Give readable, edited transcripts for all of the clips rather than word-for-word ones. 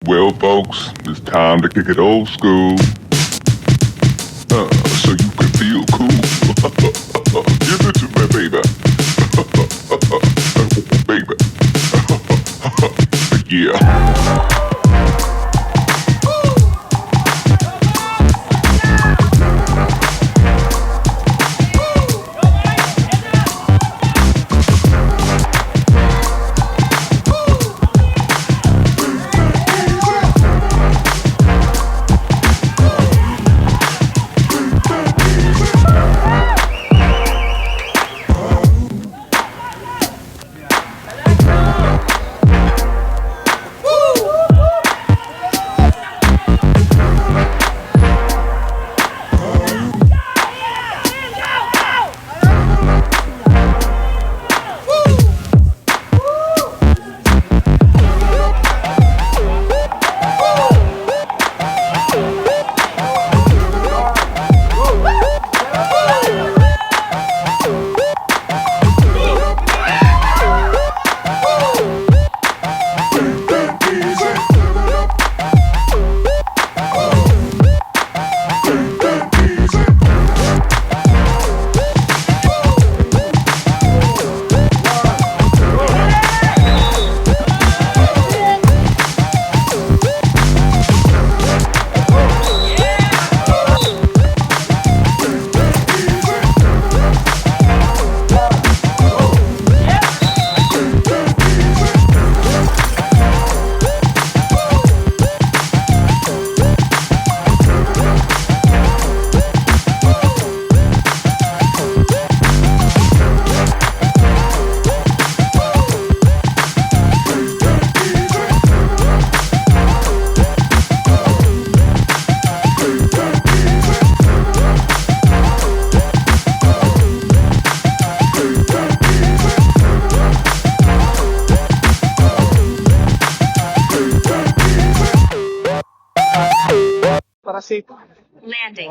Well, folks, it's time to kick it old school. So you can feel cool. Give it to me, baby. Baby. Yeah. Para safe. Landing.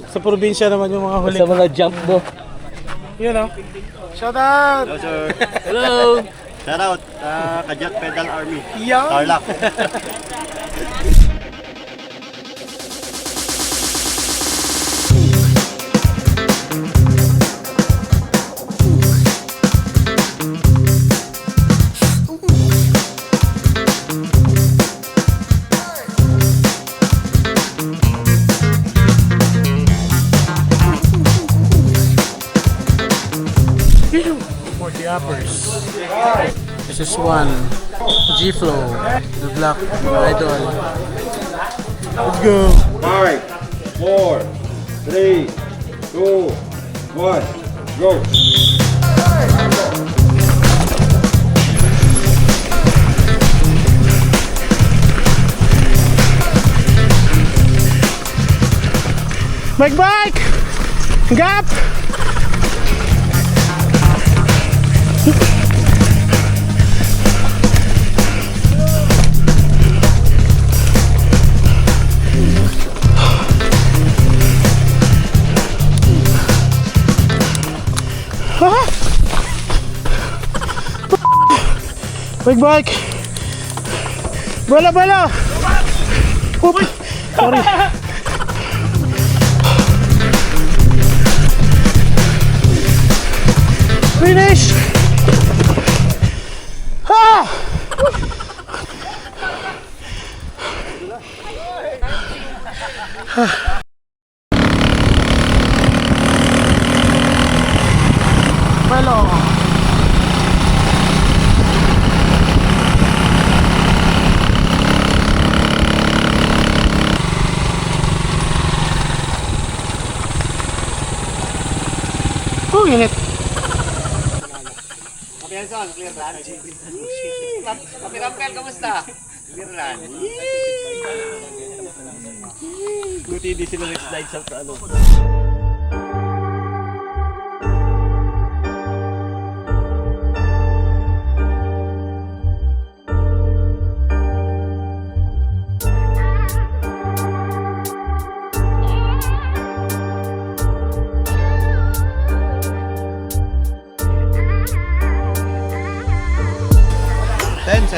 Sa probinsya naman yung mga huli. Sa mga jump mo. Yun o. Shout out! Hello, sir. Hello! Shout out, Kajat Pedal Army. Yan! Tarlac. For the uppers. This is one. G-Flow. The black idol. Let's go. 5, 4, 3, 2, 1, go! Bike! Gap! Bike! Bala! Oop! Sorry. Finish! Well, init. Kapianson, clear run. Kapirampel, kamusta? Clear run. Buti hindi sila nag-slide sa ano.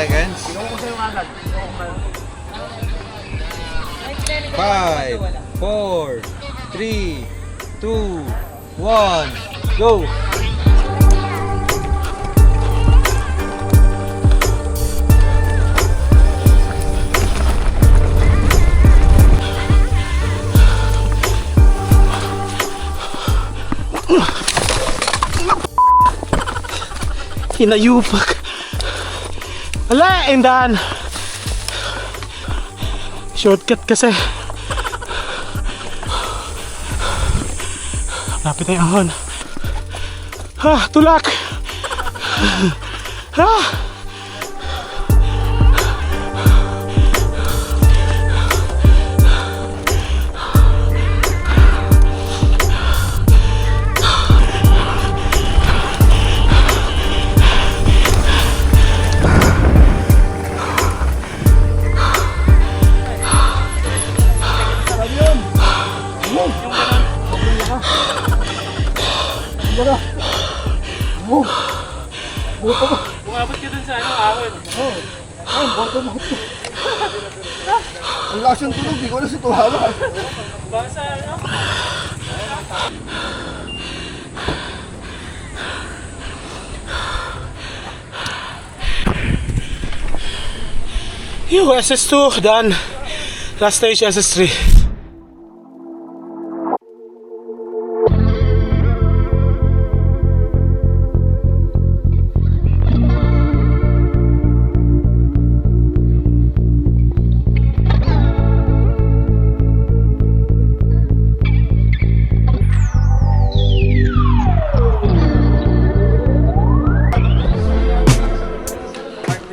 seconds. 5, 4, 3, 2, 1, go! Hinayupak. Wala, endahan. Shortcut kasi. Lapit na yung ahon. Ha, tulak. Ha. Bumabot ka dun sa ahon. Ang lakas yung tunog, di ko na sa tuhawa. Basa Yo, SS2 done. Last stage SS3.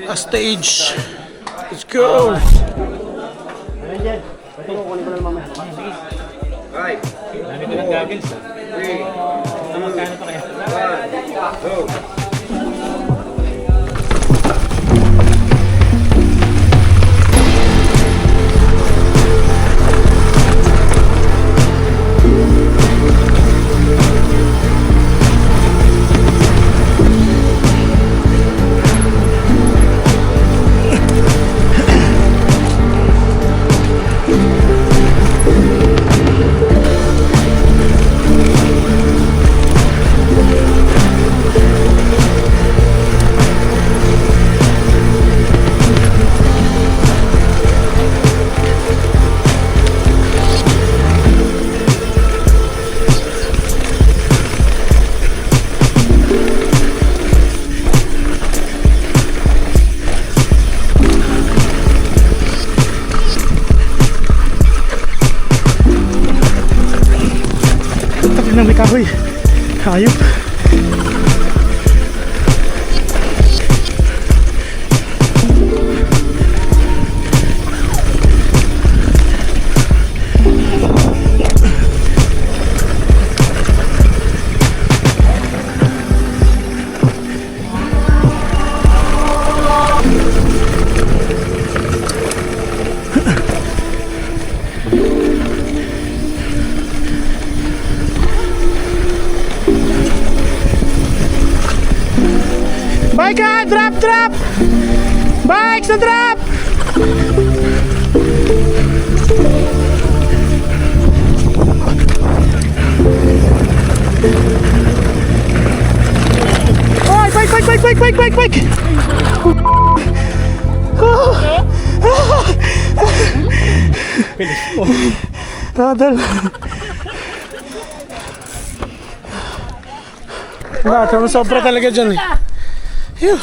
Last stage. Let's go. Right. Dami ko ng goggles. 3, Magkano pa kaya? 1, go! Ng may kahoy. Hayop. Bike ka! Drop! Drop! Bike sa drop! Oy! Bike! Bike! Bike! Bike! Bike! Bike! Bike! Pilis mo. Nadal. Diba? Sobra talaga dyan eh. Phew.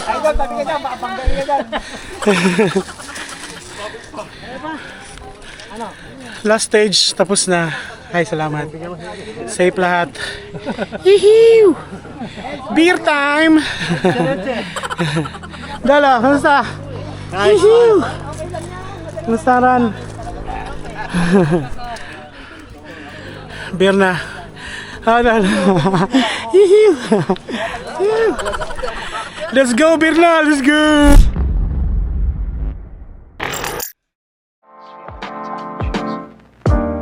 Last stage, tapos na. Ay, salamat. Safe lahat. Hihiw! Beer time! Dala, kamusta? Hihiw! Kamusta Ran? Beer na. Ah, dala. Hihiw! Let's go, Birna! Let's go!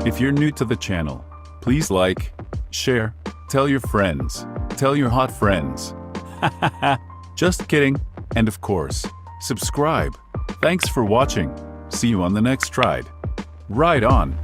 If you're new to the channel, please like, share, tell your friends, tell your hot friends. Just kidding. And of course, subscribe. Thanks for watching. See you on the next ride. Ride on.